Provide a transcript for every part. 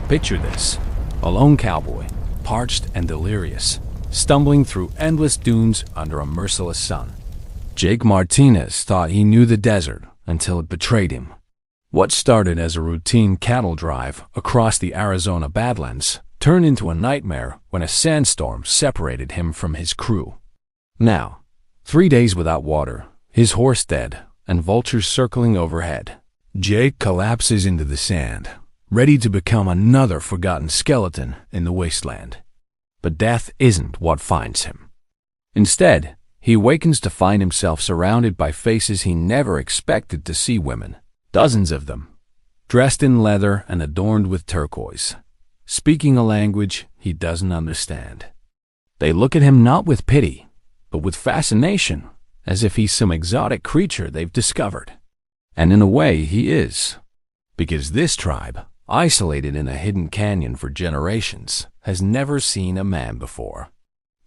Picture this: a lone cowboy, parched and delirious, stumbling through endless dunes under a merciless sun. Jake Martinez thought he knew the desert until it betrayed him. What started as a routine cattle drive across the Arizona Badlands turned into a nightmare when a sandstorm separated him from his crew. Now, 3 days without water, his horse dead, and vultures circling overhead, Jake collapses into the sand, ready to become another forgotten skeleton in the wasteland. But death isn't what finds him. Instead, he awakens to find himself surrounded by faces he never expected to see: women, dozens of them, dressed in leather and adorned with turquoise, speaking a language he doesn't understand. They look at him not with pity, but with fascination, as if he's some exotic creature they've discovered. And in a way, he is. Because this tribe, isolated in a hidden canyon for generations, has never seen a man before.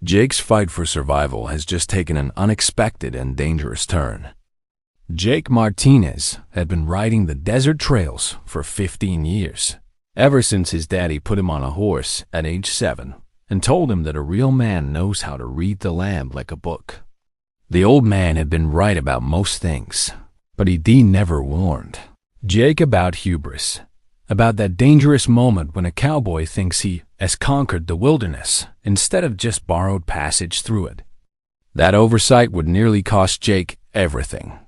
Jake's fight for survival has just taken an unexpected and dangerous turn. Jake Martinez had been riding the desert trails for 15 years, ever since his daddy put him on a horse at age 7 and told him that a real man knows how to read the land like a book. The old man had been right about most things, but he never warned Jake about hubris, about that dangerous moment when a cowboy thinks he has conquered the wilderness instead of just borrowed passage through it. That oversight would nearly cost Jake everything.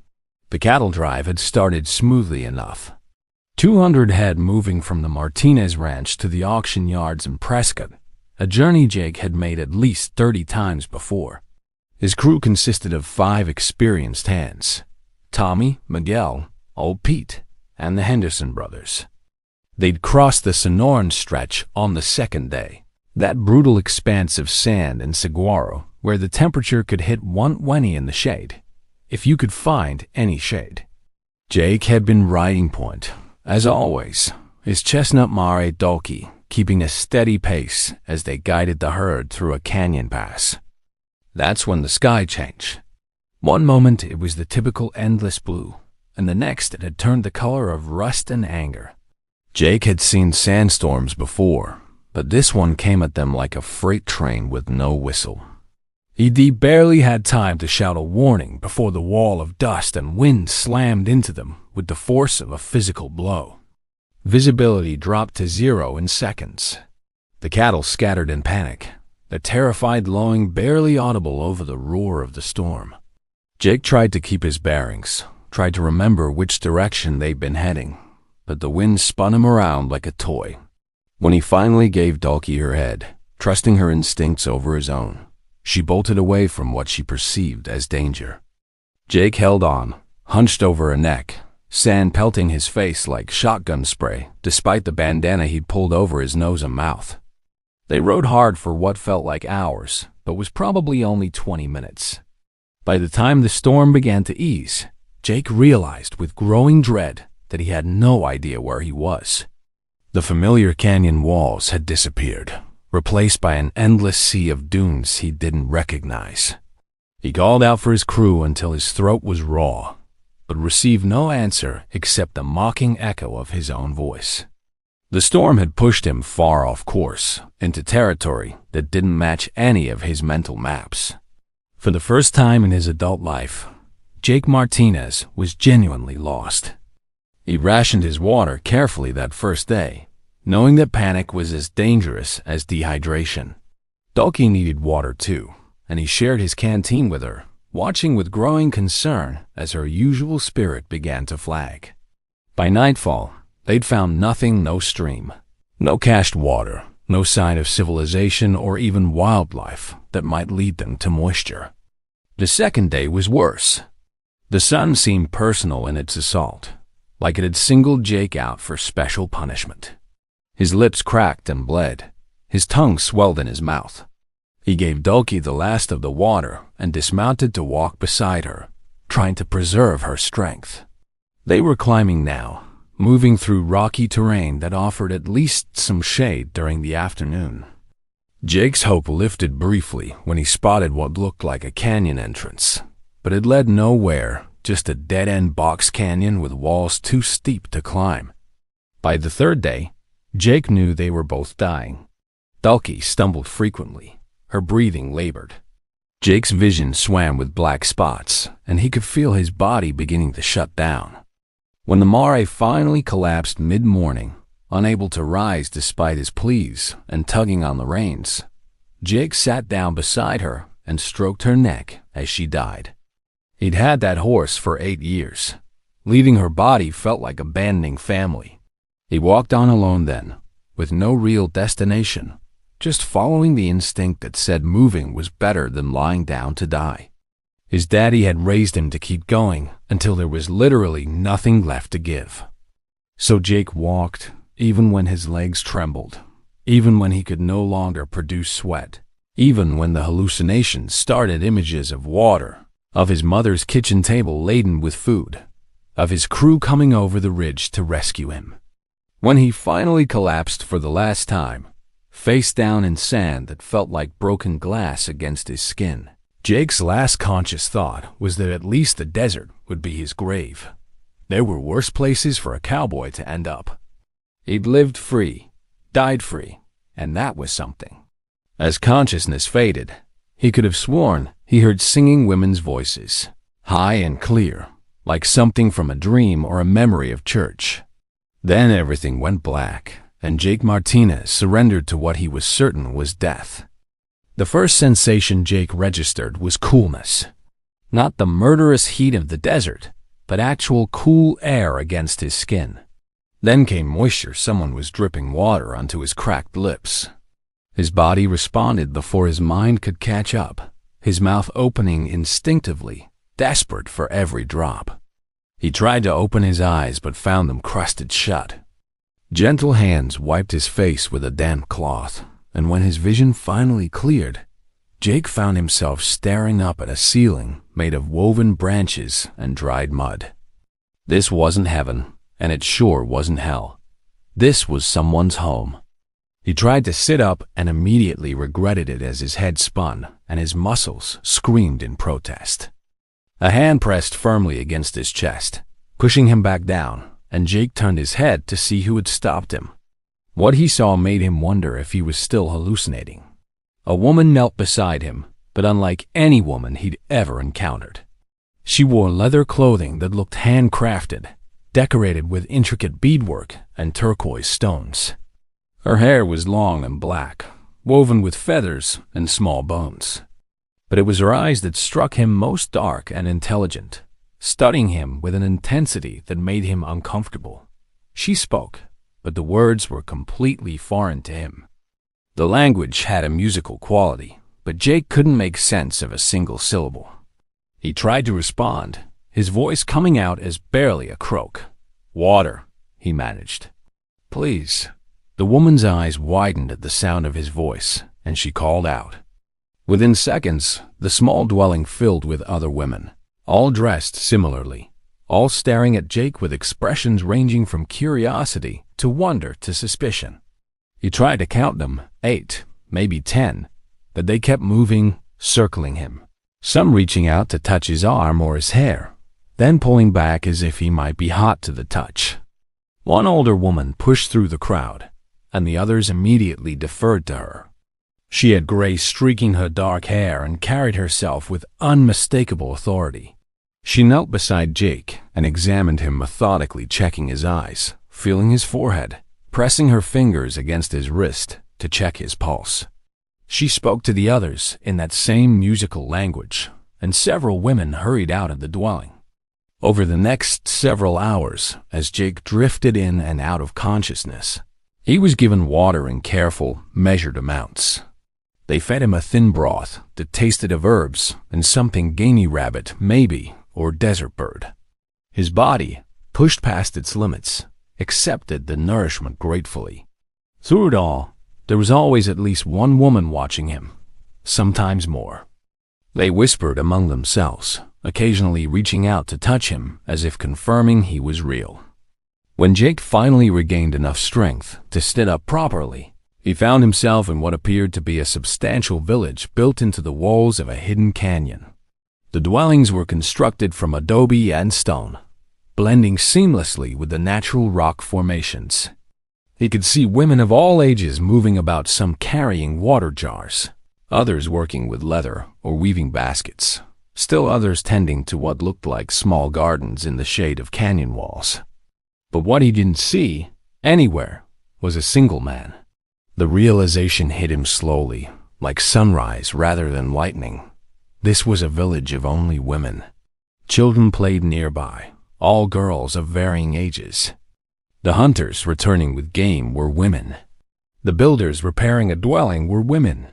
The cattle drive had started smoothly enough. 200 head moving from the Martinez ranch to the auction yards in Prescott, a journey Jake had made at least 30 times before. His crew consisted of 5 experienced hands: Tommy, Miguel, Old Pete, and the Henderson brothers. They'd crossed the Sonoran stretch on the second day, that brutal expanse of sand and saguaro where the temperature could hit 120 in the shade, if you could find any shade. Jake had been riding point, as always, his chestnut mare Dolky keeping a steady pace as they guided the herd through a canyon pass. That's when the sky changed. One moment it was the typical endless blue, and the next it had turned the color of rust and anger. Jake had seen sandstorms before, but this one came at them like a freight train with no whistle. He barely had time to shout a warning before the wall of dust and wind slammed into them with the force of a physical blow. Visibility dropped to 0 in seconds. The cattle scattered in panic, the terrified lowing barely audible over the roar of the storm. Jake tried to keep his bearings, tried to remember which direction they'd been heading, but the wind spun him around like a toy. When he finally gave Dolky her head, trusting her instincts over his own, she bolted away from what she perceived as danger. Jake held on, hunched over her neck, sand pelting his face like shotgun spray, despite the bandana he'd pulled over his nose and mouth. They rode hard for what felt like hours, but was probably only 20 minutes. By the time the storm began to ease, Jake realized with growing dread that he had no idea where he was. The familiar canyon walls had disappeared, replaced by an endless sea of dunes he didn't recognize. He called out for his crew until his throat was raw, but received no answer except the mocking echo of his own voice. The storm had pushed him far off course, into territory that didn't match any of his mental maps. For the first time in his adult life, Jake Martinez was genuinely lost. He rationed his water carefully that first day, knowing that panic was as dangerous as dehydration. Dolky needed water too, and he shared his canteen with her, watching with growing concern as her usual spirit began to flag. By nightfall, they'd found nothing: no stream, no cached water, no sign of civilization or even wildlife that might lead them to moisture. The second day was worse. The sun seemed personal in its assault, like it had singled Jake out for special punishment. His lips cracked and bled. His tongue swelled in his mouth. He gave Dolky the last of the water and dismounted to walk beside her, trying to preserve her strength. They were climbing now, moving through rocky terrain that offered at least some shade during the afternoon. Jake's hope lifted briefly when he spotted what looked like a canyon entrance, but it led nowhere, just a dead-end box canyon with walls too steep to climb. By the third day, Jake knew they were both dying. Dulcie stumbled frequently. Her breathing labored. Jake's vision swam with black spots, and he could feel his body beginning to shut down. When the mare finally collapsed mid-morning, unable to rise despite his pleas and tugging on the reins, Jake sat down beside her and stroked her neck as she died. He'd had that horse for 8 years. Leaving her body felt like abandoning family. He walked on alone then, with no real destination, just following the instinct that said moving was better than lying down to die. His daddy had raised him to keep going until there was literally nothing left to give. So Jake walked, even when his legs trembled, even when he could no longer produce sweat, even when the hallucinations started images of water, of his mother's kitchen table laden with food, of his crew coming over the ridge to rescue him. When he finally collapsed for the last time, face down in sand that felt like broken glass against his skin, Jake's last conscious thought was that at least the desert would be his grave. There were worse places for a cowboy to end up. He'd lived free, died free, and that was something. As consciousness faded, he could have sworn he heard singing women's voices, high and clear, like something from a dream or a memory of church. Then everything went black, and Jake Martinez surrendered to what he was certain was death. The first sensation Jake registered was coolness. Not the murderous heat of the desert, but actual cool air against his skin. Then came moisture. Someone was dripping water onto his cracked lips. His body responded before his mind could catch up, his mouth opening instinctively, desperate for every drop. He tried to open his eyes but found them crusted shut. Gentle hands wiped his face with a damp cloth, and when his vision finally cleared, Jake found himself staring up at a ceiling made of woven branches and dried mud. This wasn't heaven, and it sure wasn't hell. This was someone's home. He tried to sit up and immediately regretted it as his head spun and his muscles screamed in protest. A hand pressed firmly against his chest, pushing him back down, and Jake turned his head to see who had stopped him. What he saw made him wonder if he was still hallucinating. A woman knelt beside him, but unlike any woman he'd ever encountered. She wore leather clothing that looked handcrafted, decorated with intricate beadwork and turquoise stones. Her hair was long and black, woven with feathers and small bones. But it was her eyes that struck him most dark and intelligent, studying him with an intensity that made him uncomfortable. She spoke, but the words were completely foreign to him. The language had a musical quality, but Jake couldn't make sense of a single syllable. He tried to respond, his voice coming out as barely a croak. "Water," he managed. "Please." The woman's eyes widened at the sound of his voice, and she called out. Within seconds, the small dwelling filled with other women, all dressed similarly, all staring at Jake with expressions ranging from curiosity to wonder to suspicion. He tried to count them, 8, maybe 10, but they kept moving, circling him, some reaching out to touch his arm or his hair, then pulling back as if he might be hot to the touch. One older woman pushed through the crowd, and the others immediately deferred to her. She had gray streaking her dark hair and carried herself with unmistakable authority. She knelt beside Jake and examined him methodically, checking his eyes, feeling his forehead, pressing her fingers against his wrist to check his pulse. She spoke to the others in that same musical language, and several women hurried out of the dwelling. Over the next several hours, as Jake drifted in and out of consciousness, he was given water in careful, measured amounts. They fed him a thin broth that tasted of herbs and something gamey, rabbit, maybe, or desert bird. His body, pushed past its limits, accepted the nourishment gratefully. Through it all, there was always at least one woman watching him, sometimes more. They whispered among themselves, occasionally reaching out to touch him as if confirming he was real. When Jake finally regained enough strength to sit up properly, he found himself in what appeared to be a substantial village built into the walls of a hidden canyon. The dwellings were constructed from adobe and stone, blending seamlessly with the natural rock formations. He could see women of all ages moving about, some carrying water jars, others working with leather or weaving baskets, still others tending to what looked like small gardens in the shade of canyon walls. But what he didn't see, anywhere, was a single man. The realization hit him slowly, like sunrise rather than lightning. This was a village of only women. Children played nearby, all girls of varying ages. The hunters returning with game were women. The builders repairing a dwelling were women.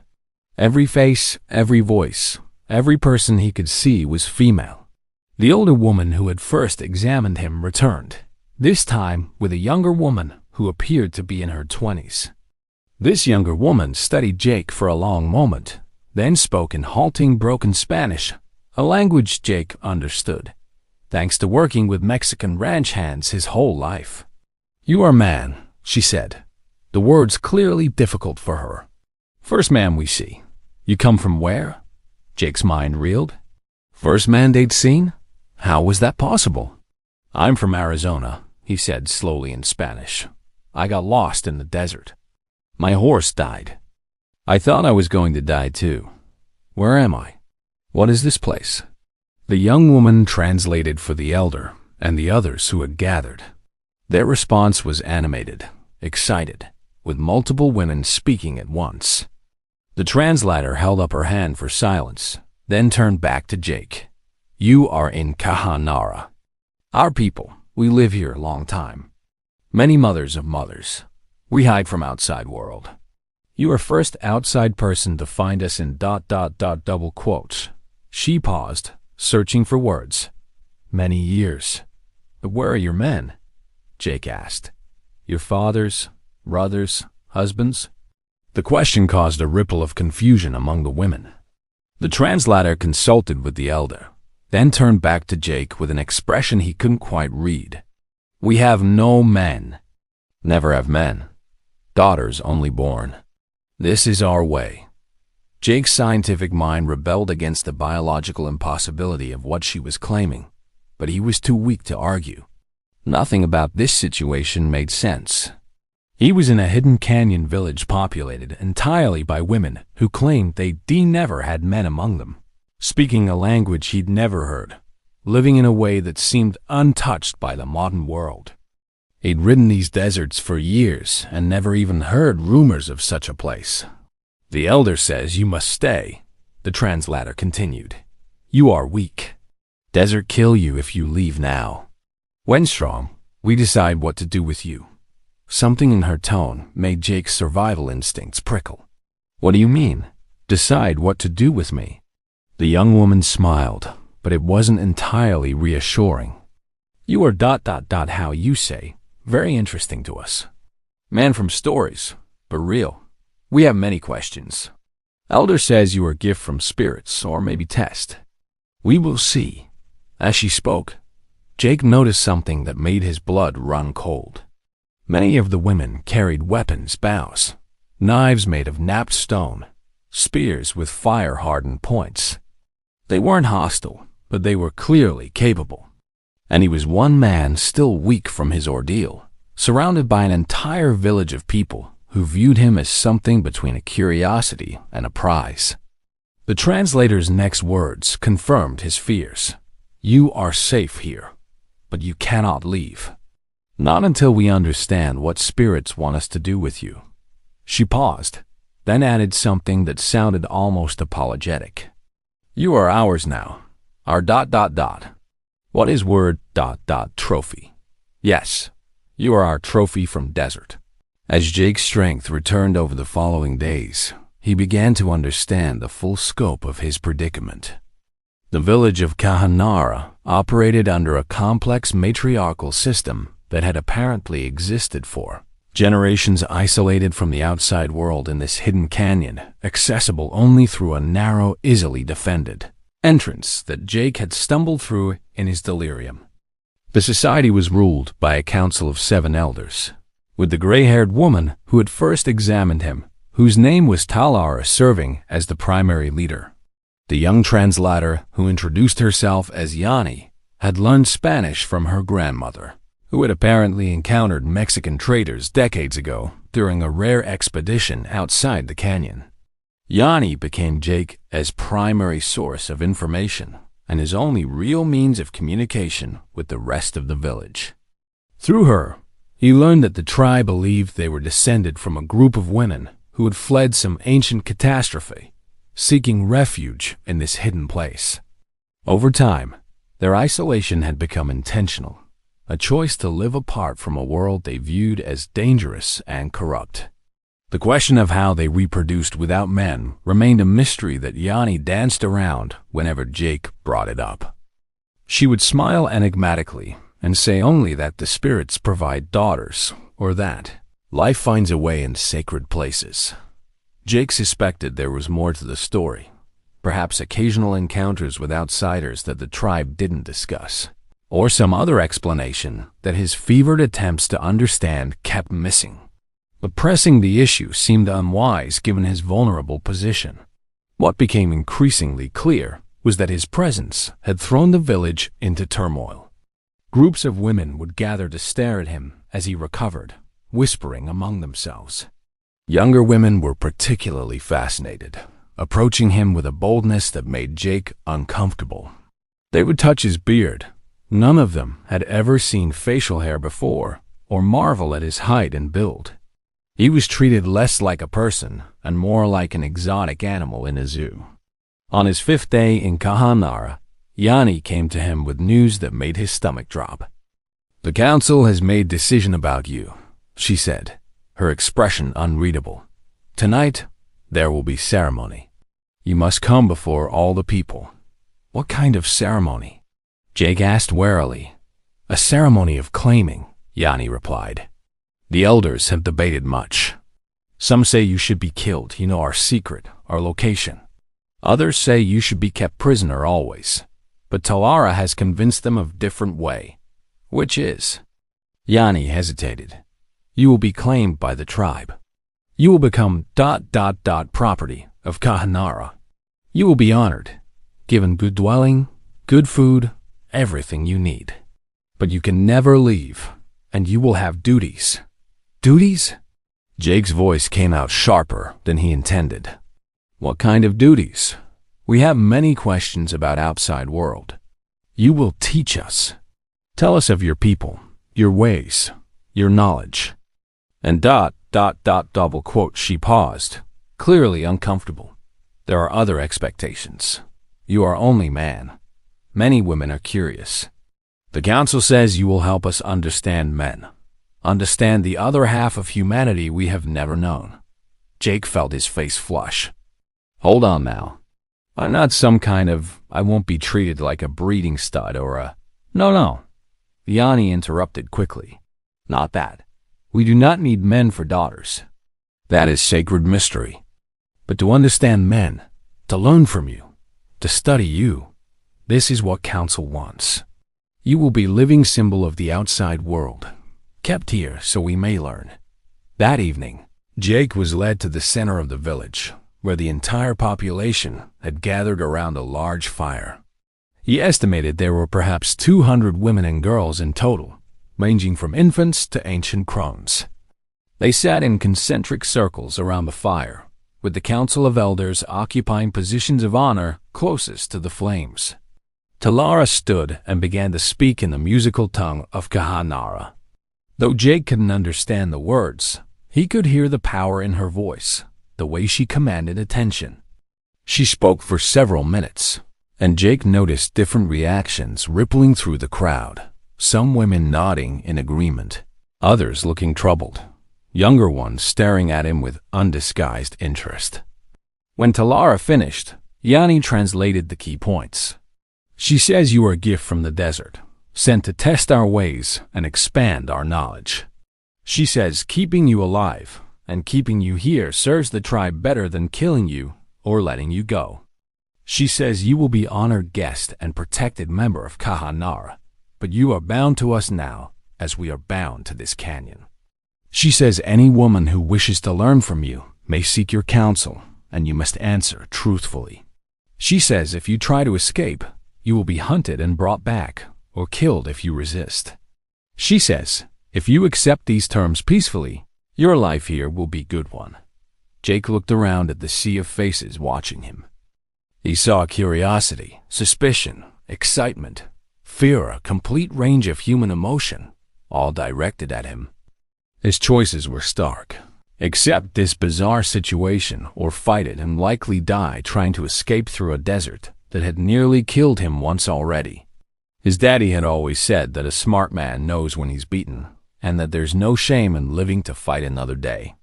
Every face, every voice, every person he could see was female. The older woman who had first examined him returned, this time with a younger woman who appeared to be in her 20s. This younger woman studied Jake for a long moment, then spoke in halting, broken Spanish, a language Jake understood, thanks to working with Mexican ranch hands his whole life. "You are man," she said, the words clearly difficult for her. "First man we see. You come from where?" Jake's mind reeled. First man they'd seen? How was that possible? "I'm from Arizona," he said slowly in Spanish. "I got lost in the desert. My horse died. I thought I was going to die too. Where am I? What is this place?" The young woman translated for the elder and the others who had gathered. Their response was animated, excited, with multiple women speaking at once. The translator held up her hand for silence, then turned back to Jake. "You are in Kahanara. Our people, we live here a long time. Many mothers of mothers. We hide from outside world. You are first outside person to find us in ... double quotes." She paused, searching for words. "Many years. But where are your men?" Jake asked. "Your fathers, brothers, husbands?" The question caused a ripple of confusion among the women. The translator consulted with the elder, then turned back to Jake with an expression he couldn't quite read. "We have no men. Never have men. Daughters only born. This is our way." Jake's scientific mind rebelled against the biological impossibility of what she was claiming, but he was too weak to argue. Nothing about this situation made sense. He was in a hidden canyon village populated entirely by women who claimed they never had men among them, speaking a language he'd never heard, living in a way that seemed untouched by the modern world. He'd ridden these deserts for years and never even heard rumors of such a place. "The elder says you must stay," the translator continued. "You are weak. Desert kill you if you leave now. When strong, we decide what to do with you." Something in her tone made Jake's survival instincts prickle. "What do you mean? Decide what to do with me?" The young woman smiled, but it wasn't entirely reassuring. "You are ... how you say. Very interesting to us. Man from stories, but real. We have many questions. Elder says you are gift from spirits, or maybe test. We will see." As she spoke, Jake noticed something that made his blood run cold. Many of the women carried weapons, bows, knives made of knapped stone, spears with fire-hardened points. They weren't hostile, but they were clearly capable. And he was one man still weak from his ordeal, surrounded by an entire village of people who viewed him as something between a curiosity and a prize. The translator's next words confirmed his fears. "You are safe here, but you cannot leave. Not until we understand what spirits want us to do with you." She paused, then added something that sounded almost apologetic. "You are ours now. Our ... What is word ... trophy? Yes, you are our trophy from desert." As Jake's strength returned over the following days, he began to understand the full scope of his predicament. The village of Kahanara operated under a complex matriarchal system that had apparently existed for generations, isolated from the outside world in this hidden canyon, accessible only through a narrow, easily defended entrance that Jake had stumbled through in his delirium. The society was ruled by a council of 7 elders, with the gray-haired woman who had first examined him, whose name was Talara, serving as the primary leader. The young translator, who introduced herself as Yanni, had learned Spanish from her grandmother, who had apparently encountered Mexican traders decades ago during a rare expedition outside the canyon. Yanni became Jake's primary source of information and his only real means of communication with the rest of the village. Through her, he learned that the tribe believed they were descended from a group of women who had fled some ancient catastrophe, seeking refuge in this hidden place. Over time, their isolation had become intentional, a choice to live apart from a world they viewed as dangerous and corrupt. The question of how they reproduced without men remained a mystery that Yanni danced around whenever Jake brought it up. She would smile enigmatically and say only that the spirits provide daughters, or that life finds a way in sacred places. Jake suspected there was more to the story, perhaps occasional encounters with outsiders that the tribe didn't discuss, or some other explanation that his fevered attempts to understand kept missing. But pressing the issue seemed unwise given his vulnerable position. What became increasingly clear was that his presence had thrown the village into turmoil. Groups of women would gather to stare at him as he recovered, whispering among themselves. Younger women were particularly fascinated, approaching him with a boldness that made Jake uncomfortable. They would touch his beard. None of them had ever seen facial hair before, or marvel at his height and build. He was treated less like a person and more like an exotic animal in a zoo. On his 5th day in Kahanara, Yanni came to him with news that made his stomach drop. "The council has made decision about you," she said, her expression unreadable. "Tonight, there will be ceremony. You must come before all the people." "What kind of ceremony?" Jake asked warily. "A ceremony of claiming," Yanni replied. "The elders have debated much. Some say you should be killed, you know our secret, our location. Others say you should be kept prisoner always. But Talara has convinced them of different way. Which is?" Yanni hesitated. "You will be claimed by the tribe. You will become ... property of Kahanara. You will be honored, given good dwelling, good food, everything you need. But you can never leave, and you will have duties." "Duties?" Jake's voice came out sharper than he intended. "What kind of duties? We have many questions about outside world. You will teach us. Tell us of your people, your ways, your knowledge." And ... double quote, she paused, clearly uncomfortable. "There are other expectations. You are only man. Many women are curious. The council says you will help us understand men. Understand the other half of humanity we have never known." Jake felt his face flush. "Hold on now. I'm not some kind of, I won't be treated like a breeding stud or a..." No. Yanni interrupted quickly. "Not that. We do not need men for daughters. That is sacred mystery. But to understand men, to learn from you, to study you, this is what council wants. You will be living symbol of the outside world, kept here so we may learn." That evening, Jake was led to the center of the village, where the entire population had gathered around a large fire. He estimated there were perhaps 200 women and girls in total, ranging from infants to ancient crones. They sat in concentric circles around the fire, with the council of elders occupying positions of honor closest to the flames. Talara stood and began to speak in the musical tongue of Kahanara. Though Jake couldn't understand the words, he could hear the power in her voice, the way she commanded attention. She spoke for several minutes, and Jake noticed different reactions rippling through the crowd, some women nodding in agreement, others looking troubled, younger ones staring at him with undisguised interest. When Talara finished, Yanni translated the key points. "She says you are a gift from the desert, sent to test our ways and expand our knowledge. She says keeping you alive and keeping you here serves the tribe better than killing you or letting you go. She says you will be honored guest and protected member of Kahanara, but you are bound to us now as we are bound to this canyon. She says any woman who wishes to learn from you may seek your counsel, and you must answer truthfully. She says if you try to escape, you will be hunted and brought back, or killed if you resist. She says, if you accept these terms peacefully, your life here will be a good one. Jake looked around at the sea of faces watching him. He saw curiosity, suspicion, excitement, fear, a complete range of human emotion, all directed at him. His choices were stark. Accept this bizarre situation or fight it and likely die trying to escape through a desert that had nearly killed him once already. His daddy had always said that a smart man knows when he's beaten, and that there's no shame in living to fight another day.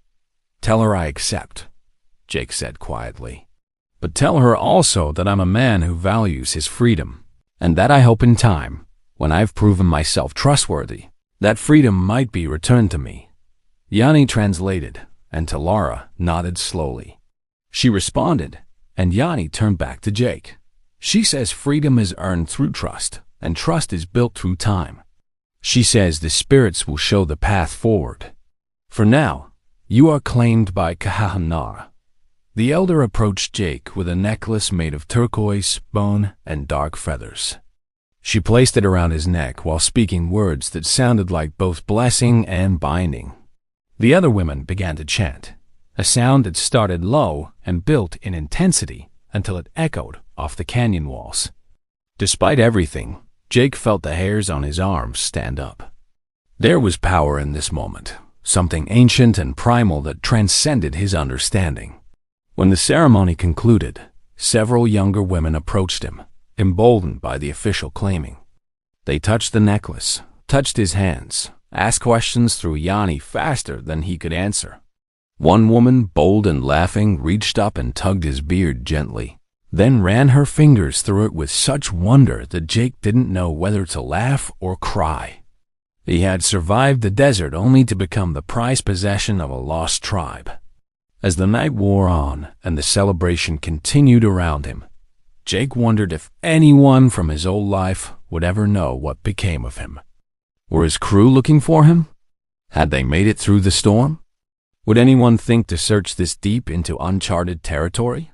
Tell her I accept, Jake said quietly. But tell her also that I'm a man who values his freedom, and that I hope in time, when I've proven myself trustworthy, that freedom might be returned to me. Yanni translated, and Talara nodded slowly. She responded, and Yanni turned back to Jake. She says freedom is earned through trust, and trust is built through time. She says the spirits will show the path forward. For now, you are claimed by Kahanara. The elder approached Jake with a necklace made of turquoise, bone, and dark feathers. She placed it around his neck while speaking words that sounded like both blessing and binding. The other women began to chant, a sound that started low and built in intensity until it echoed off the canyon walls. Despite everything, Jake felt the hairs on his arms stand up. There was power in this moment, something ancient and primal that transcended his understanding. When the ceremony concluded, several younger women approached him, emboldened by the official claiming. They touched the necklace, touched his hands, asked questions through Yanni faster than he could answer. One woman, bold and laughing, reached up and tugged his beard gently, then ran her fingers through it with such wonder that Jake didn't know whether to laugh or cry. He had survived the desert only to become the prized possession of a lost tribe. As the night wore on and the celebration continued around him, Jake wondered if anyone from his old life would ever know what became of him. Were his crew looking for him? Had they made it through the storm? Would anyone think to search this deep into uncharted territory?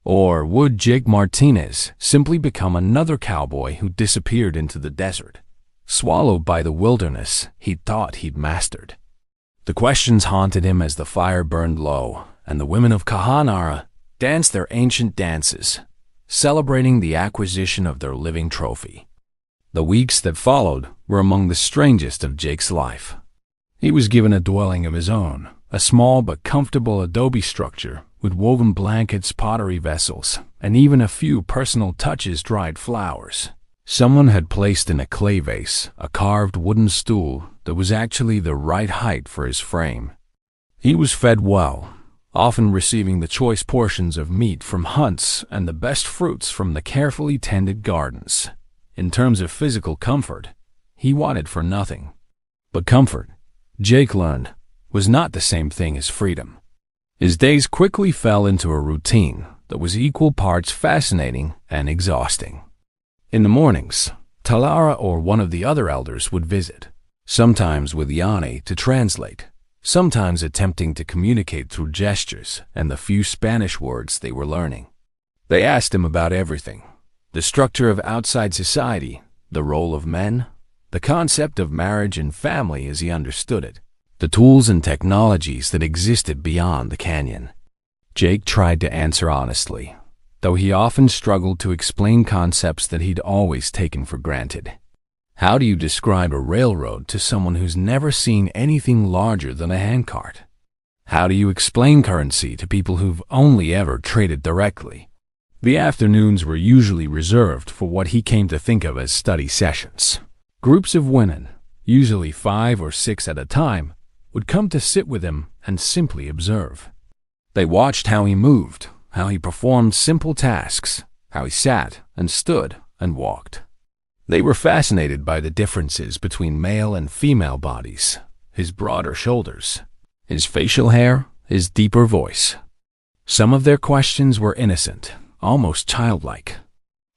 Or would Jake Martinez simply become another cowboy who disappeared into the desert, swallowed by the wilderness he thought he'd mastered? The questions haunted him as the fire burned low, and the women of Kahanara danced their ancient dances, celebrating the acquisition of their living trophy. The weeks that followed were among the strangest of Jake's life. He was given a dwelling of his own, a small but comfortable adobe structure with woven blankets, pottery vessels, and even a few personal touches, dried flowers. Someone had placed in a clay vase a carved wooden stool that was actually the right height for his frame. He was fed well, often receiving the choice portions of meat from hunts and the best fruits from the carefully tended gardens. In terms of physical comfort, he wanted for nothing. But comfort, Jake learned, was not the same thing as freedom. His days quickly fell into a routine that was equal parts fascinating and exhausting. In the mornings, Talara or one of the other elders would visit, sometimes with Yanni to translate, sometimes attempting to communicate through gestures and the few Spanish words they were learning. They asked him about everything: the structure of outside society, the role of men, the concept of marriage and family as he understood it, the tools and technologies that existed beyond the canyon. Jake tried to answer honestly, though he often struggled to explain concepts that he'd always taken for granted. How do you describe a railroad to someone who's never seen anything larger than a handcart? How do you explain currency to people who've only ever traded directly? The afternoons were usually reserved for what he came to think of as study sessions. Groups of women, usually 5 or 6 at a time, would come to sit with him and simply observe. They watched how he moved, how he performed simple tasks, how he sat and stood and walked. They were fascinated by the differences between male and female bodies, his broader shoulders, his facial hair, his deeper voice. Some of their questions were innocent, almost childlike.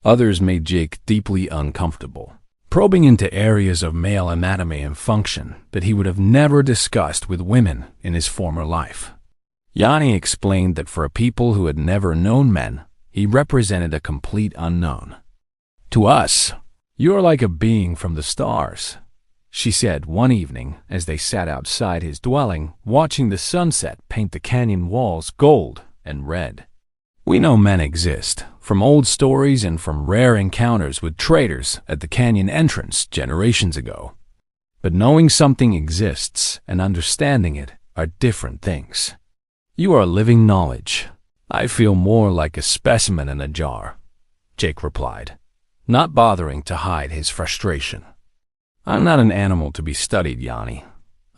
Others made Jake deeply uncomfortable, probing into areas of male anatomy and function that he would have never discussed with women in his former life. Yanni explained that for a people who had never known men, he represented a complete unknown. "To us, you are like a being from the stars," she said one evening as they sat outside his dwelling, watching the sunset paint the canyon walls gold and red. "We know men exist, from old stories and from rare encounters with traders at the canyon entrance generations ago. But knowing something exists and understanding it are different things. You are living knowledge. I feel more like a specimen in a jar," Jake replied, not bothering to hide his frustration. "I'm not an animal to be studied, Yanni.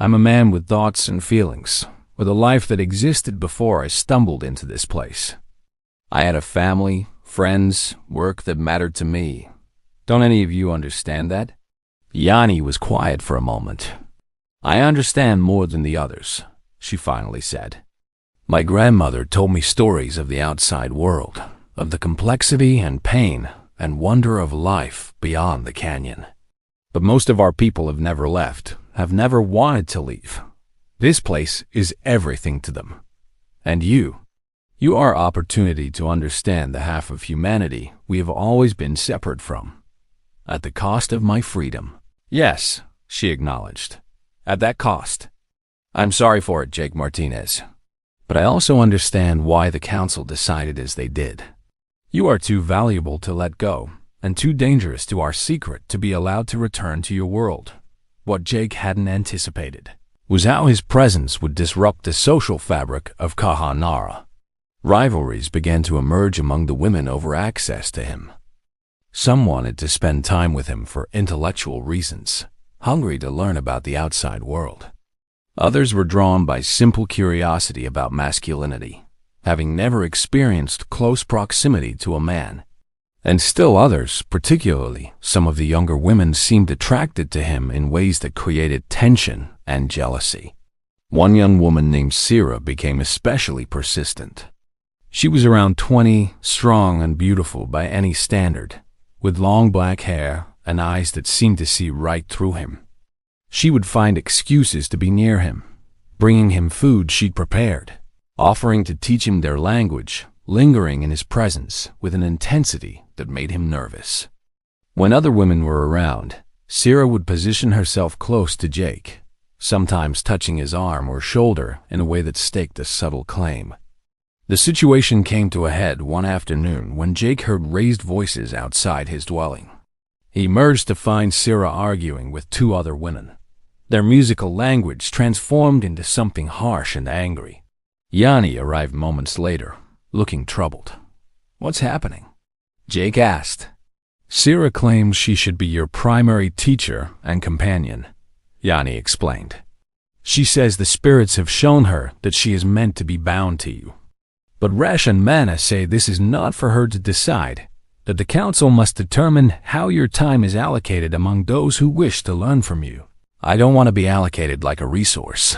I'm a man with thoughts and feelings, with a life that existed before I stumbled into this place. I had a family, friends, work that mattered to me. Don't any of you understand that?" Yanni was quiet for a moment. "I understand more than the others," she finally said. "My grandmother told me stories of the outside world, of the complexity and pain and wonder of life beyond the canyon. But most of our people have never left, have never wanted to leave. This place is everything to them. And you are opportunity to understand the half of humanity we have always been separate from. At the cost of my freedom." "Yes," she acknowledged. "At that cost. I'm sorry for it, Jake Martinez. But I also understand why the council decided as they did. You are too valuable to let go, and too dangerous to our secret to be allowed to return to your world." What Jake hadn't anticipated was how his presence would disrupt the social fabric of Kahanara. Rivalries began to emerge among the women over access to him. Some wanted to spend time with him for intellectual reasons, hungry to learn about the outside world. Others were drawn by simple curiosity about masculinity, having never experienced close proximity to a man. And still others, particularly some of the younger women, seemed attracted to him in ways that created tension and jealousy. One young woman named Sira became especially persistent. She was around 20, strong and beautiful by any standard, with long black hair and eyes that seemed to see right through him. She would find excuses to be near him, bringing him food she'd prepared, offering to teach him their language, lingering in his presence with an intensity that made him nervous. When other women were around, Sira would position herself close to Jake, sometimes touching his arm or shoulder in a way that staked a subtle claim. The situation came to a head one afternoon when Jake heard raised voices outside his dwelling. He emerged to find Sira arguing with two other women, their musical language transformed into something harsh and angry. Yanni arrived moments later, looking troubled. "What's happening?" Jake asked. "Sira claims she should be your primary teacher and companion," Yanni explained. "She says the spirits have shown her that she is meant to be bound to you. But Resh and Mana say this is not for her to decide, that the council must determine how your time is allocated among those who wish to learn from you." "I don't want to be allocated like a resource,"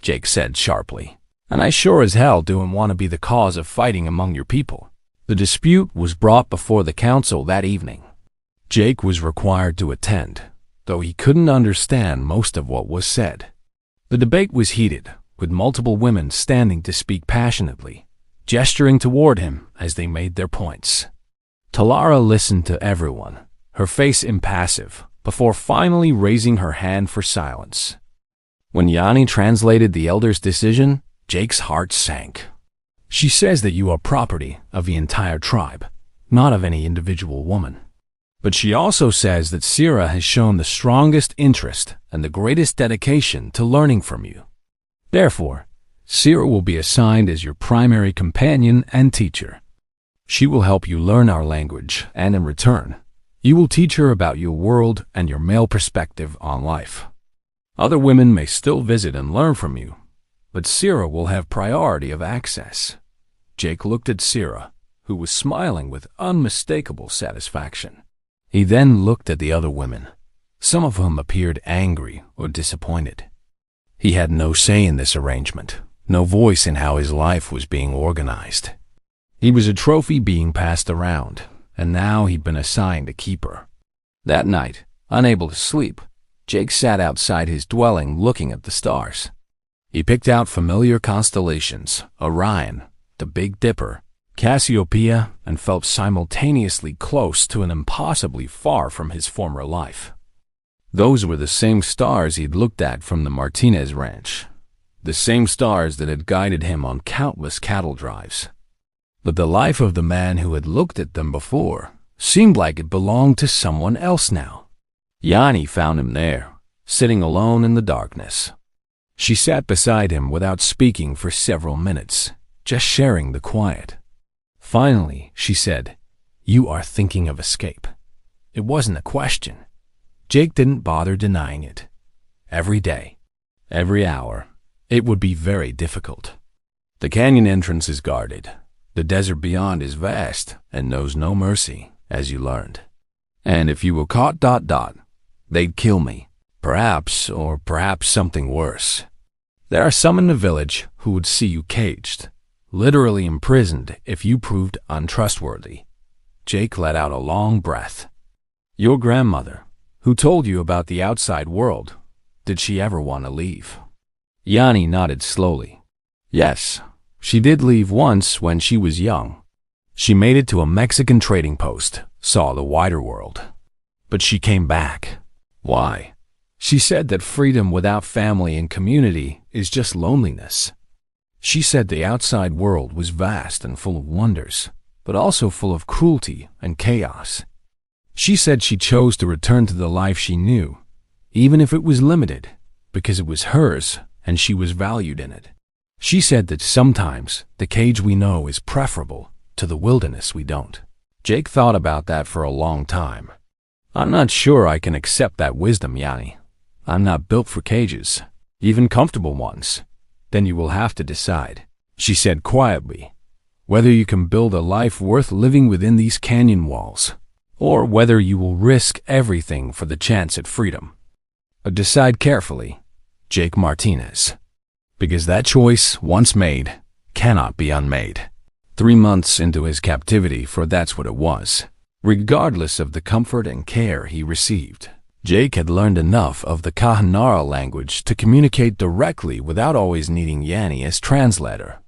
Jake said sharply. "And I sure as hell don't want to be the cause of fighting among your people." The dispute was brought before the council that evening. Jake was required to attend, though he couldn't understand most of what was said. The debate was heated, with multiple women standing to speak passionately, gesturing toward him as they made their points. Talara listened to everyone, her face impassive, before finally raising her hand for silence. When Yanni translated the elder's decision, Jake's heart sank. "She says that you are property of the entire tribe, not of any individual woman. But she also says that Sira has shown the strongest interest and the greatest dedication to learning from you. Therefore, Sira will be assigned as your primary companion and teacher. She will help you learn our language, and in return, you will teach her about your world and your male perspective on life. Other women may still visit and learn from you, but Sira will have priority of access." Jake looked at Sira, who was smiling with unmistakable satisfaction. He then looked at the other women, some of whom appeared angry or disappointed. He had no say in this arrangement, no voice in how his life was being organized. He was a trophy being passed around, and now he'd been assigned a keeper. That night, unable to sleep, Jake sat outside his dwelling looking at the stars. He picked out familiar constellations, Orion, the Big Dipper, Cassiopeia, and felt simultaneously close to and impossibly far from his former life. Those were the same stars he'd looked at from the Martinez ranch, the same stars that had guided him on countless cattle drives. But the life of the man who had looked at them before seemed like it belonged to someone else now. Yanni found him there, sitting alone in the darkness. She sat beside him without speaking for several minutes, just sharing the quiet. Finally, she said, "You are thinking of escape." It wasn't a question. Jake didn't bother denying it. Every day, every hour, it would be very difficult. The canyon entrance is guarded. The desert beyond is vast and knows no mercy, as you learned. And if you were caught, they'd kill me. Perhaps, or perhaps something worse. There are some in the village who would see you caged, literally imprisoned if you proved untrustworthy. Jake let out a long breath. Your grandmother, who told you about the outside world, did she ever want to leave? Yanni nodded slowly. Yes, she did leave once when she was young. She made it to a Mexican trading post, saw the wider world. But she came back. Why? She said that freedom without family and community is just loneliness. She said the outside world was vast and full of wonders, but also full of cruelty and chaos. She said she chose to return to the life she knew, even if it was limited, because it was hers and she was valued in it. She said that sometimes the cage we know is preferable to the wilderness we don't. Jake thought about that for a long time. I'm not sure I can accept that wisdom, Yanni. I'm not built for cages, even comfortable ones. Then you will have to decide, she said quietly, whether you can build a life worth living within these canyon walls, or whether you will risk everything for the chance at freedom. Decide carefully, Jake Martinez, because that choice, once made, cannot be unmade. 3 months into his captivity, for that's what it was, regardless of the comfort and care he received, Jake had learned enough of the Kahanara language to communicate directly without always needing Yanni as translator.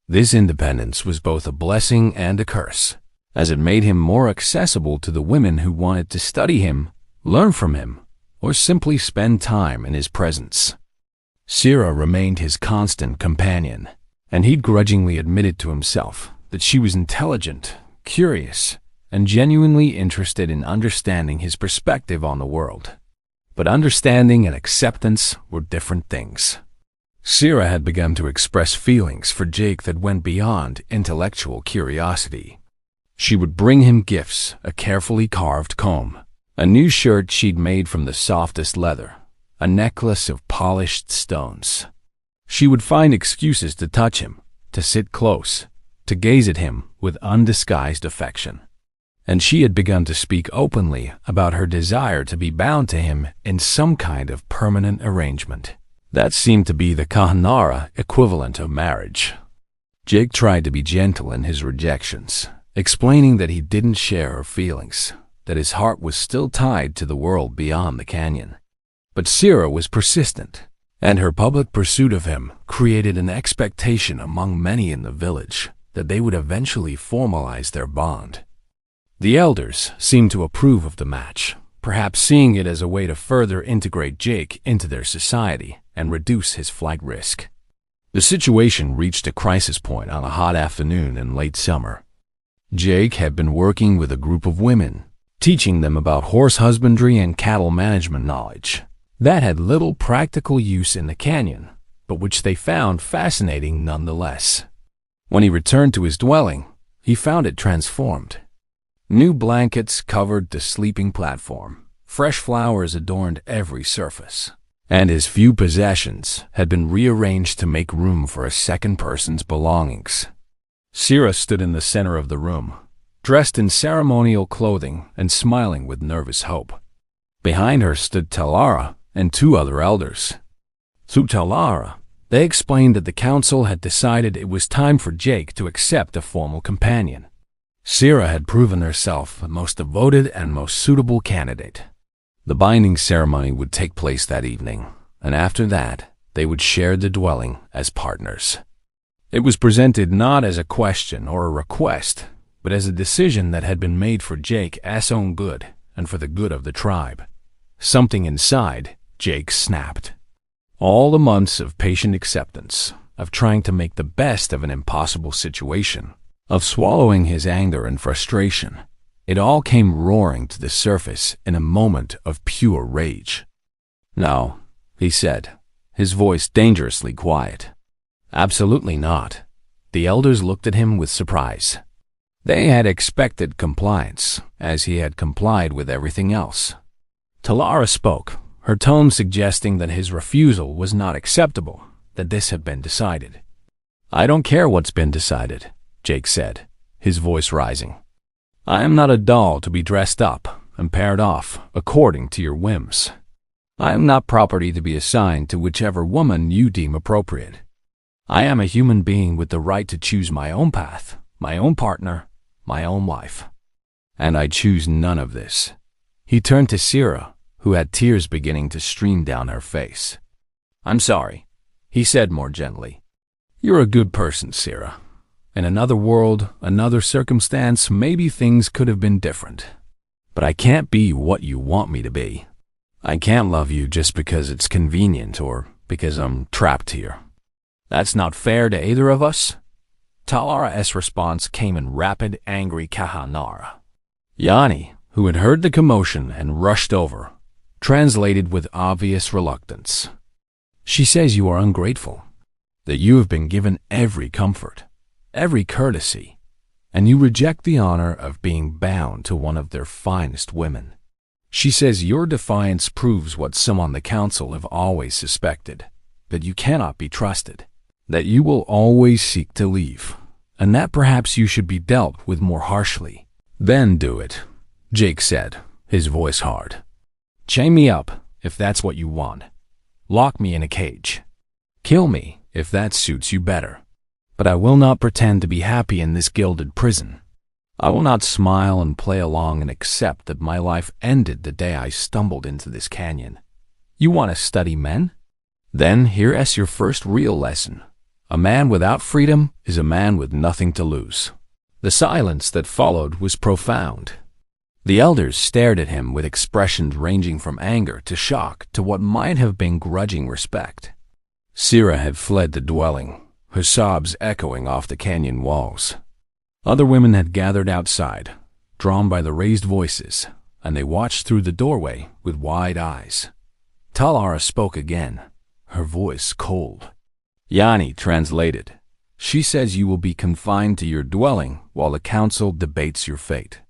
This independence was both a blessing and a curse, as it made him more accessible to the women who wanted to study him, learn from him, or simply spend time in his presence. Sira remained his constant companion, and he'd grudgingly admitted to himself that she was intelligent, curious, and genuinely interested in understanding his perspective on the world. But understanding and acceptance were different things. Sira had begun to express feelings for Jake that went beyond intellectual curiosity. She would bring him gifts, a carefully carved comb, a new shirt she'd made from the softest leather, a necklace of polished stones. She would find excuses to touch him, to sit close, to gaze at him with undisguised affection. And she had begun to speak openly about her desire to be bound to him in some kind of permanent arrangement. That seemed to be the Kahanara equivalent of marriage. Jake tried to be gentle in his rejections, explaining that he didn't share her feelings, that his heart was still tied to the world beyond the canyon. But Sira was persistent, and her public pursuit of him created an expectation among many in the village that they would eventually formalize their bond. The elders seemed to approve of the match, perhaps seeing it as a way to further integrate Jake into their society and reduce his flight risk. The situation reached a crisis point on a hot afternoon in late summer. Jake had been working with a group of women, teaching them about horse husbandry and cattle management knowledge that had little practical use in the canyon, but which they found fascinating nonetheless. When he returned to his dwelling, he found it transformed. New blankets covered the sleeping platform, fresh flowers adorned every surface, and his few possessions had been rearranged to make room for a second person's belongings. Sira stood in the center of the room, dressed in ceremonial clothing and smiling with nervous hope. Behind her stood Talara and 2 other elders. Through Talara, they explained that the council had decided it was time for Jake to accept a formal companion. Sira had proven herself the most devoted and most suitable candidate. The binding ceremony would take place that evening, and after that, they would share the dwelling as partners. It was presented not as a question or a request, but as a decision that had been made for Jake as own good and for the good of the tribe. Something inside Jake snapped. All the months of patient acceptance, of trying to make the best of an impossible situation, of swallowing his anger and frustration, it all came roaring to the surface in a moment of pure rage. "No," he said, his voice dangerously quiet. "Absolutely not." The elders looked at him with surprise. They had expected compliance, as he had complied with everything else. Talara spoke, her tone suggesting that his refusal was not acceptable, that this had been decided. "I don't care what's been decided," Jake said, his voice rising. "I am not a doll to be dressed up and paired off according to your whims. I am not property to be assigned to whichever woman you deem appropriate. I am a human being with the right to choose my own path, my own partner, my own life. And I choose none of this." He turned to Sira, who had tears beginning to stream down her face. "I'm sorry," he said more gently. "You're a good person, Sira. In another world, another circumstance, maybe things could have been different. But I can't be what you want me to be. I can't love you just because it's convenient or because I'm trapped here. That's not fair to either of us." Talara's response came in rapid, angry Kahanara. Yanni, who had heard the commotion and rushed over, translated with obvious reluctance. "She says you are ungrateful, that you have been given every comfort, every courtesy, and you reject the honor of being bound to one of their finest women. She says your defiance proves what some on the council have always suspected, that you cannot be trusted, that you will always seek to leave, and that perhaps you should be dealt with more harshly." "Then do it," Jake said, his voice hard. "Chain me up, if that's what you want. Lock me in a cage. Kill me, if that suits you better. But I will not pretend to be happy in this gilded prison. I will not smile and play along and accept that my life ended the day I stumbled into this canyon. You want to study men? Then here is your first real lesson. A man without freedom is a man with nothing to lose." The silence that followed was profound. The elders stared at him with expressions ranging from anger to shock to what might have been grudging respect. Sira had fled the dwelling, her sobs echoing off the canyon walls. Other women had gathered outside, drawn by the raised voices, and they watched through the doorway with wide eyes. Talara spoke again, her voice cold. Yanni translated. "She says you will be confined to your dwelling while the council debates your fate.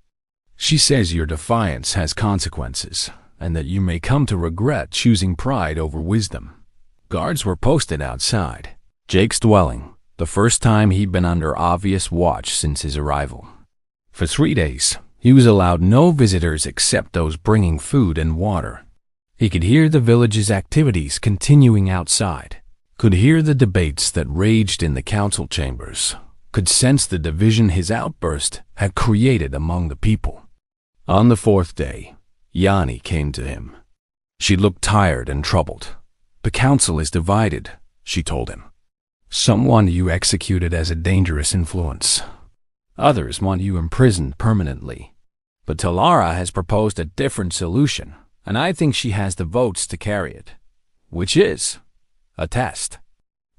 She says your defiance has consequences, and that you may come to regret choosing pride over wisdom." Guards were posted outside Jake's dwelling, the first time he'd been under obvious watch since his arrival. For 3 days, he was allowed no visitors except those bringing food and water. He could hear the village's activities continuing outside, could hear the debates that raged in the council chambers, could sense the division his outburst had created among the people. On the 4th day, Yanni came to him. She looked tired and troubled. "The council is divided," she told him. "Some want you executed as a dangerous influence. Others want you imprisoned permanently. But Talara has proposed a different solution, and I think she has the votes to carry it, which is a test.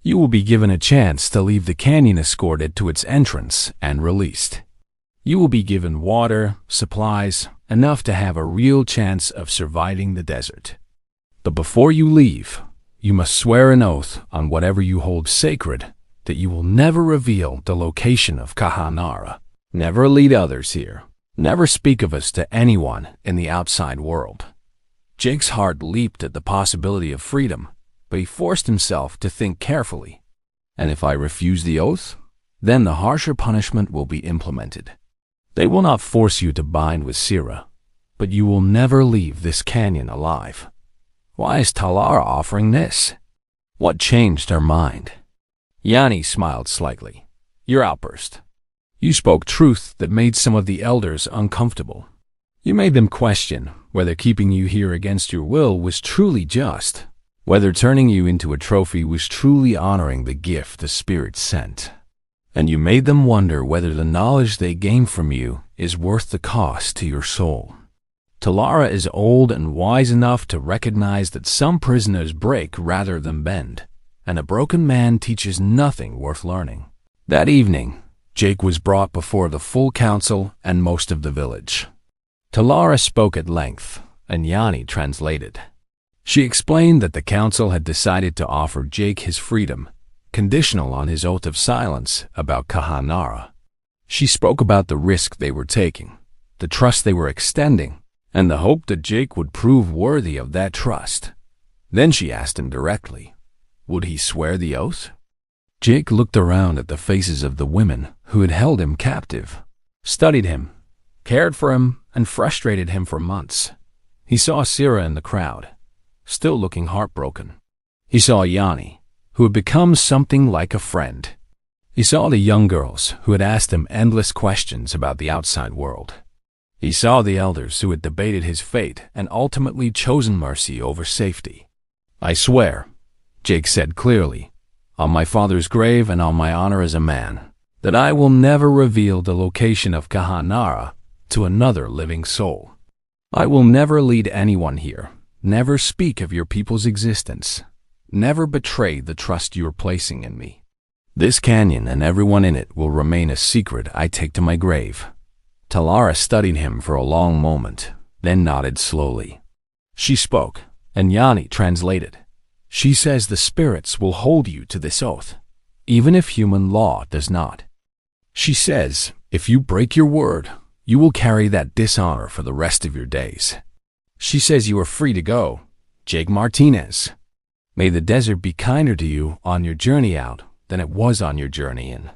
You will be given a chance to leave the canyon escorted to its entrance and released. You will be given water, supplies, enough to have a real chance of surviving the desert. But before you leave, you must swear an oath on whatever you hold sacred that you will never reveal the location of Kahanara, never lead others here, never speak of us to anyone in the outside world." Jake's heart leaped at the possibility of freedom, but he forced himself to think carefully. "And if I refuse the oath, then the harsher punishment will be implemented. They will not force you to bind with Sira, but you will never leave this canyon alive." Why is Talara offering this? What changed her mind? Yanni smiled slightly. "Your outburst. You spoke truth that made some of the elders uncomfortable. You made them question whether keeping you here against your will was truly just, whether turning you into a trophy was truly honoring the gift the Spirit sent. And you made them wonder whether the knowledge they gained from you is worth the cost to your soul." Talara is old and wise enough to recognize that some prisoners break rather than bend, and a broken man teaches nothing worth learning. That evening, Jake was brought before the full council and most of the village. Talara spoke at length, and Yanni translated. She explained that the council had decided to offer Jake his freedom, conditional on his oath of silence about Kahanara. She spoke about the risk they were taking, the trust they were extending, and the hope that Jake would prove worthy of that trust. Then she asked him directly, would he swear the oath? Jake looked around at the faces of the women who had held him captive, studied him, cared for him, and frustrated him for months. He saw Sira in the crowd, still looking heartbroken. He saw Yanni, who had become something like a friend. He saw the young girls who had asked him endless questions about the outside world. He saw the elders who had debated his fate and ultimately chosen mercy over safety. I swear, Jake said clearly, on my father's grave and on my honor as a man, that I will never reveal the location of Kahanara to another living soul. I will never lead anyone here, never speak of your people's existence, never betray the trust you are placing in me. This canyon and everyone in it will remain a secret I take to my grave. Talara studied him for a long moment, then nodded slowly. She spoke, and Yanni translated. She says the spirits will hold you to this oath, even if human law does not. She says, if you break your word, you will carry that dishonor for the rest of your days. She says you are free to go, Jake Martinez. May the desert be kinder to you on your journey out than it was on your journey in.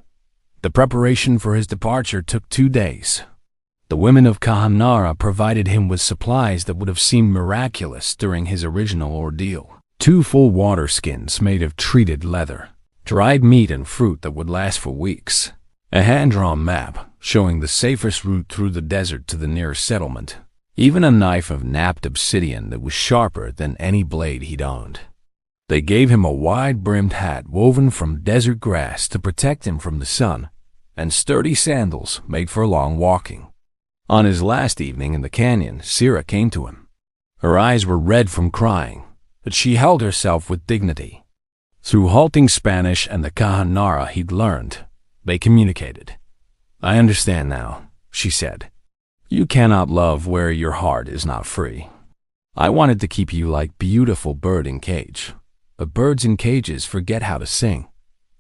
The preparation for his departure took 2 days. The women of Kahanara provided him with supplies that would have seemed miraculous during his original ordeal. 2 full water skins made of treated leather, dried meat and fruit that would last for weeks, a hand-drawn map showing the safest route through the desert to the nearest settlement, even a knife of napped obsidian that was sharper than any blade he'd owned. They gave him a wide-brimmed hat woven from desert grass to protect him from the sun, and sturdy sandals made for long walking. On his last evening in the canyon, Sira came to him. Her eyes were red from crying, but she held herself with dignity. Through halting Spanish and the Kahanara he'd learned, they communicated. I understand now, she said. You cannot love where your heart is not free. I wanted to keep you like beautiful bird in cage, but birds in cages forget how to sing.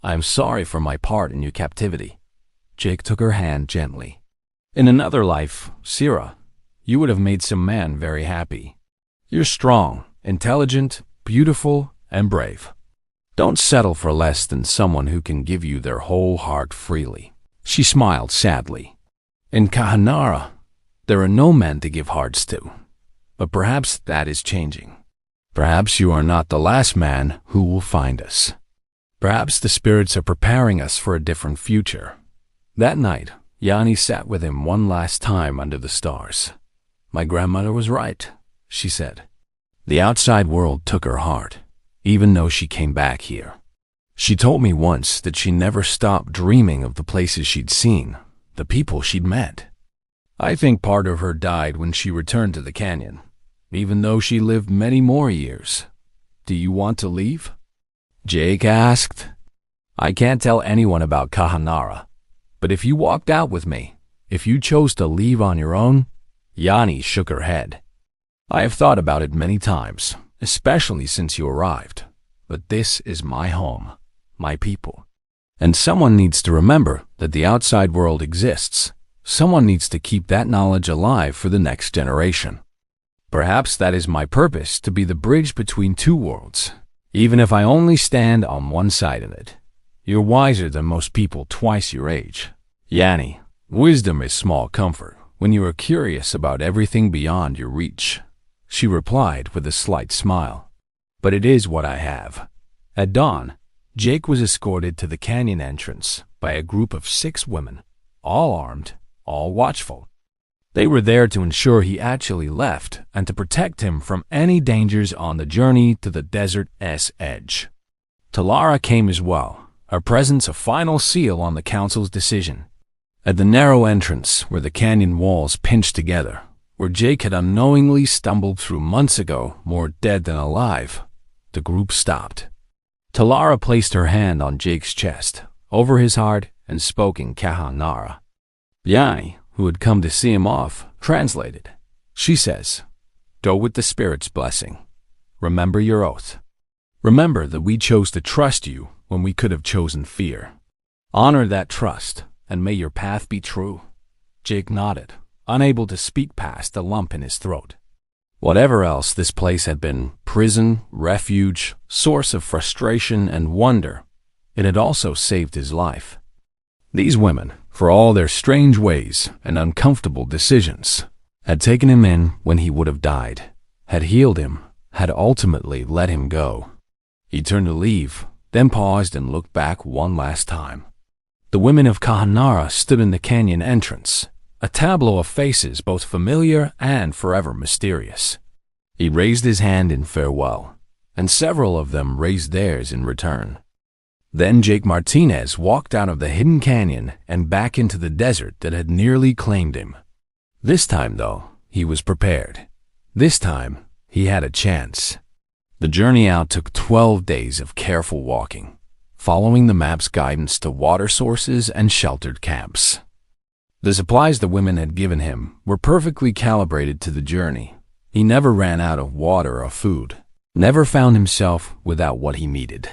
I am sorry for my part in your captivity. Jake took her hand gently. In another life, Sira, you would have made some man very happy. You're strong, intelligent, beautiful, and brave. Don't settle for less than someone who can give you their whole heart freely. She smiled sadly. In Kahanara, there are no men to give hearts to, but perhaps that is changing. Perhaps you are not the last man who will find us. Perhaps the spirits are preparing us for a different future. That night, Yanni sat with him one last time under the stars. My grandmother was right, she said. The outside world took her heart, even though she came back here. She told me once that she never stopped dreaming of the places she'd seen, the people she'd met. I think part of her died when she returned to the canyon, even though she lived many more years. Do you want to leave? Jake asked. I can't tell anyone about Kahanara. But if you walked out with me, if you chose to leave on your own, Yanni shook her head. I have thought about it many times, especially since you arrived. But this is my home, my people. And someone needs to remember that the outside world exists. Someone needs to keep that knowledge alive for the next generation. Perhaps that is my purpose, to be the bridge between 2 worlds, even if I only stand on one side of it. You're wiser than most people twice your age. Yanni, wisdom is small comfort when you are curious about everything beyond your reach, she replied with a slight smile. But it is what I have. At dawn, Jake was escorted to the canyon entrance by a group of 6 women, all armed, all watchful. They were there to ensure he actually left and to protect him from any dangers on the journey to the desert's edge. Talara came as well, her presence a final seal on the council's decision. At the narrow entrance where the canyon walls pinched together, where Jake had unknowingly stumbled through months ago, more dead than alive, the group stopped. Talara placed her hand on Jake's chest, over his heart, and spoke in Kahanara. Yai, who had come to see him off, translated. She says, "Go with the Spirit's blessing. Remember your oath. Remember that we chose to trust you when we could have chosen fear. Honor that trust, and may your path be true." Jake nodded, unable to speak past the lump in his throat. Whatever else this place had been, prison, refuge, source of frustration and wonder, it had also saved his life. These women, for all their strange ways and uncomfortable decisions, had taken him in when he would have died, had healed him, had ultimately let him go. He turned to leave, then paused and looked back one last time. The women of Kahanara stood in the canyon entrance, a tableau of faces both familiar and forever mysterious. He raised his hand in farewell, and several of them raised theirs in return. Then Jake Martinez walked out of the hidden canyon and back into the desert that had nearly claimed him. This time, though, he was prepared. This time, he had a chance. The journey out took 12 days of careful walking, following the map's guidance to water sources and sheltered camps. The supplies the women had given him were perfectly calibrated to the journey. He never ran out of water or food, never found himself without what he needed.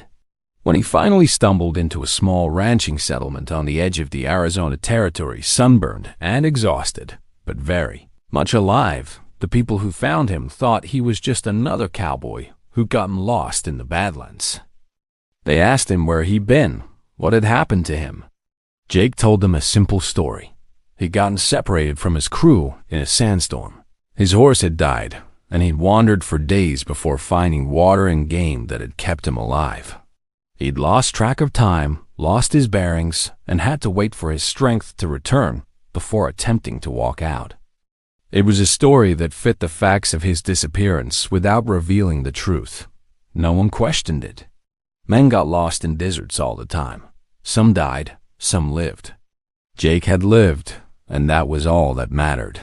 When he finally stumbled into a small ranching settlement on the edge of the Arizona territory, sunburned and exhausted, but very much alive, the people who found him thought he was just another cowboy who'd gotten lost in the Badlands. They asked him where he'd been, what had happened to him. Jake told them a simple story. He'd gotten separated from his crew in a sandstorm. His horse had died, and he'd wandered for days before finding water and game that had kept him alive. He'd lost track of time, lost his bearings, and had to wait for his strength to return before attempting to walk out. It was a story that fit the facts of his disappearance without revealing the truth. No one questioned it. Men got lost in deserts all the time. Some died, some lived. Jake had lived, and that was all that mattered.